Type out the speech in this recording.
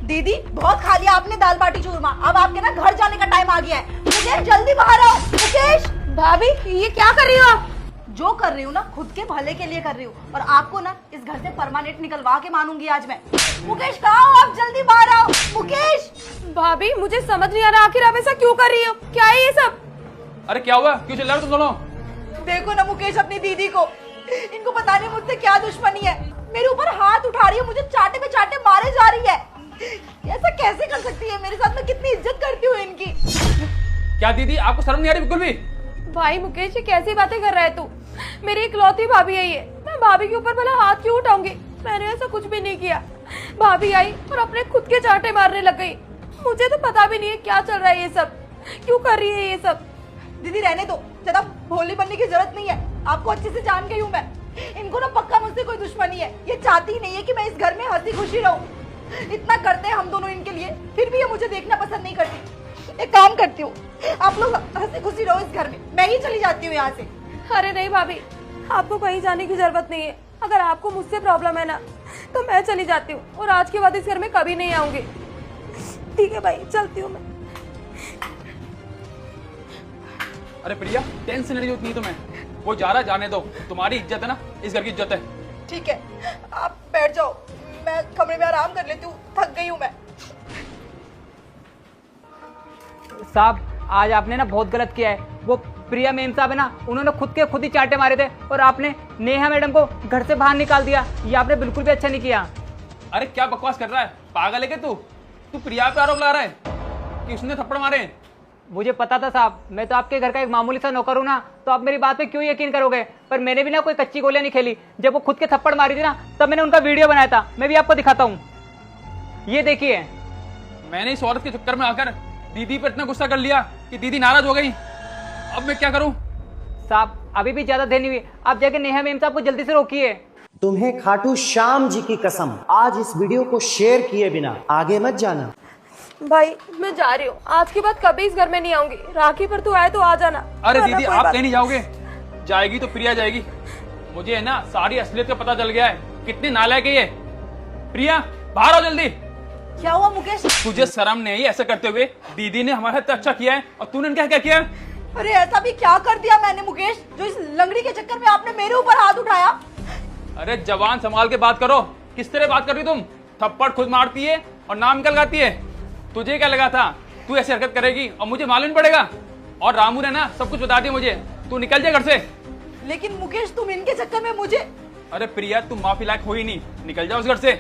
दीदी बहुत खा लिया आपने दाल बाटी चूरमा, अब आपके ना घर जाने का टाइम आ गया है। मुकेश जल्दी बाहर आओ। मुकेश। भाभी ये क्या कर रही हो आप? जो कर रही हूँ ना खुद के भले के लिए कर रही हूँ, और आपको ना इस घर से परमानेंट निकलवा के मानूंगी आज मैं। मुकेश कहाँ हो आप? जल्दी बाहर आओ। मुकेश। भाभी मुझे समझ नहीं आ रहा, आखिर आप ऐसा क्यों कर रही हो? क्या है ये सब? अरे क्या हुआ, क्यों चिल्ला रहे हो तुम दोनों? देखो ना मुकेश अपनी दीदी को, इनको पता नहीं मुझसे क्या दुश्मनी है, मेरे ऊपर हाथ उठा रही है, मुझे चाटे पे चाटे मारे जा रही है। ऐसा कैसे कर सकती है मेरे साथ? मैं कितनी इज्जत करती हूँ इनकी। क्या दीदी आपको शर्म नहीं आ रही बिल्कुल भी? भाई मुकेश ये कैसी बातें कर रहा है तू? मेरी इकलौती भाभी है ये, मैं भाभी के ऊपर भला हाथ क्यों उठाऊंगी? मैंने ऐसा कुछ भी नहीं किया। भाभी आई और अपने खुद के चाटे मारने लग गई। मुझे तो पता भी नहीं है क्या चल रहा है ये सब, क्यों कर रही है ये सब। दीदी रहने दो, ज्यादा भोली बनने की जरूरत नहीं है, आपको अच्छे से जान गई हूँ मैं। इनको ना पक्का मुझसे कोई दुश्मनी है, ये चाहती नहीं है कि मैं इस घर में हंसी खुशी रहूं। इतना करते हैं हम दोनों इनके लिए, फिर भी ये मुझे देखना पसंद नहीं करती। एक काम करती हूँ, आप लोग हंसी खुशी रहो इस घर में, मैं ही चली जाती हूँ यहाँ से। अरे नहीं भाभी, आपको कहीं जाने की जरूरत नहीं है। अगर आपको मुझसे प्रॉब्लम है ना तो मैं चली जाती हूँ, और आज के बाद इस घर में कभी नहीं आऊंगी। ठीक है भाई, चलती हूँ मैं। अरे प्रिया टेंशन नहीं होती तुम्हें, वो जा रहा जाने दो, तुम्हारी इज्जत है ना, इस घर की इज्जत है। ठीक है आप बैठ जाओ, मैं कमरे में आराम कर लेती हूँ, थक गई हूँ मैं। साहब आज आपने ना बहुत गलत किया है। वो प्रिया मैम साहब है ना, उन्होंने खुद ही चाटे मारे थे, और आपने नेहा मैडम को घर से बाहर निकाल दिया। ये आपने बिल्कुल भी अच्छा नहीं किया। अरे क्या बकवास कर रहा है, पागल है क्या तू? तू प्रिया पे आरोप लगा रहा है कि उसने थप्पड़ मारे हैं? मुझे पता था साहब, मैं तो आपके घर का एक मामूली सा नौकर हूँ ना, तो आप मेरी बात पे क्यों यकीन करोगे? पर मैंने भी ना कोई कच्ची गोलियां नहीं खेली। जब वो खुद के थप्पड़ मारी थी ना, तब मैंने उनका वीडियो बनाया था, मैं भी आपको दिखाता हूँ। ये देखिए। मैंने इस औरत के चक्कर में आकर दीदी पर इतना गुस्सा कर लिया कि दीदी नाराज हो गई। अब मैं क्या करूं? साहब अभी भी ज्यादा देर नहीं हुई, आप जाके नेहा मैम साहब को जल्दी से रोकिए। तुम्हें खाटू श्याम जी की कसम, आज इस वीडियो को शेयर किए बिना आगे मत जाना। भाई मैं जा रही हूँ, आज के बाद कभी इस घर में नहीं आऊंगी। राखी पर तू आए तो आ जाना। अरे दीदी आप कहीं नहीं जाओगे, जाएगी तो प्रिया जाएगी। मुझे है ना सारी असलियत का पता चल गया है, कितनी नालायक है ये। प्रिया बाहर आओ जल्दी। क्या हुआ मुकेश? तुझे शर्म नहीं ऐसा करते हुए? दीदी ने हमारे साथ अच्छा किया है और तूने क्या क्या किया? अरे ऐसा भी क्या कर दिया मैंने मुकेश, जो इस लंगड़ी के चक्कर में आपने मेरे ऊपर हाथ उठाया? अरे जवान संभाल के बात करो, किस तरह बात कर रही तुम? थप्पड़ खुद मारती है और नाम निकल गाती है। तुझे क्या लगा था तू ऐसी हरकत करेगी और मुझे मालूम पड़ेगा? और रामू ने ना सब कुछ बता दिया मुझे, तू निकल जा घर से। लेकिन मुकेश तुम इनके चक्कर में मुझे। अरे प्रिया तुम माफी लायक हो ही नहीं, निकल जाओ उस घर से।